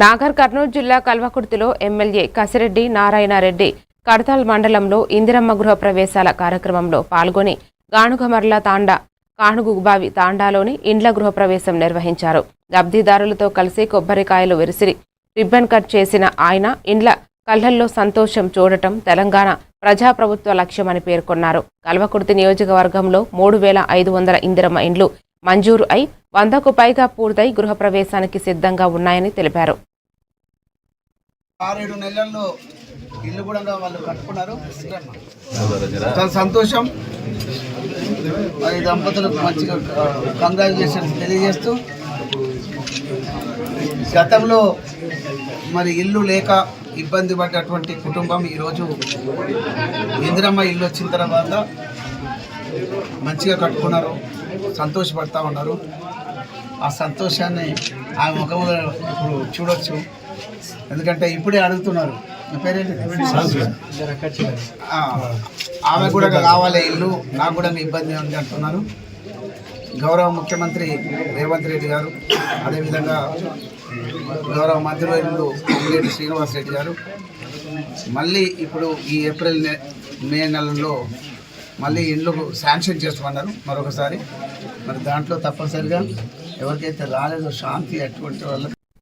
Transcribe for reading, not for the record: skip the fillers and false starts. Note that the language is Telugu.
నాగర్ కర్నూలు జిల్లా కల్వకుర్తిలో ఎమ్మెల్యే కసిరెడ్డి నారాయణరెడ్డి కడతాల్ మండలంలో ఇందిరమ్మ గృహ ప్రవేశాల కార్యక్రమంలో పాల్గొని గానుగమర్ల తాండా కానుగుబావి తాండాలోని ఇండ్ల గృహప్రవేశం నిర్వహించారు. లబ్ధిదారులతో కలిసి కొబ్బరికాయలు విరిసిరి రిబ్బన్ కట్ చేసిన ఆయన ఇండ్ల కళ్లల్లో సంతోషం చూడటం తెలంగాణ ప్రజాప్రభుత్వ లక్ష్యమని పేర్కొన్నారు. కల్వకుర్తి నియోజకవర్గంలో 3,500 ఇందిరమ్మ ఇండ్లు మంజూరు అయి 100కు పైగా పూర్తయి గృహప్రవేశానికి సిద్ధంగా ఉన్నాయని తెలిపారు. 6-7 నెలల్లో ఇల్లు కూడా వాళ్ళు కట్టుకున్నారు. చాలా సంతోషం. మరి దంపతులకు మంచిగా కంగ్రాచులేషన్స్ తెలియజేస్తూ, గతంలో మరి ఇల్లు లేక ఇబ్బంది పడ్డటువంటి కుటుంబం ఈరోజు ఇందిరమ్మ ఇల్లు వచ్చిన తర్వాత మంచిగా కట్టుకున్నారు, సంతోషపడతా ఉన్నారు. ఆ సంతోషాన్ని ఆ ముఖంలో ఇప్పుడు చూడొచ్చు. ఎందుకంటే ఇప్పుడే అడుగుతున్నారు, ఆమె కూడా కావాలి ఇల్లు, నాకు కూడా ఇబ్బంది ఉంది అంటున్నారు. గౌరవ ముఖ్యమంత్రి రేవంత్ రెడ్డి గారు, అదేవిధంగా గౌరవ మంత్రివర్యులు పొంగులేటి శ్రీనివాస్ రెడ్డి గారు మళ్ళీ ఇప్పుడు ఈ ఏప్రిల్ మే నెలలో మళ్ళీ ఇండ్లు శాంక్షన్ చేస్తామన్నారు మరొకసారి. మరి దాంట్లో తప్పనిసరిగా ఎవరికైతే రాలేదో శాంతి అటువంటి వాళ్ళకి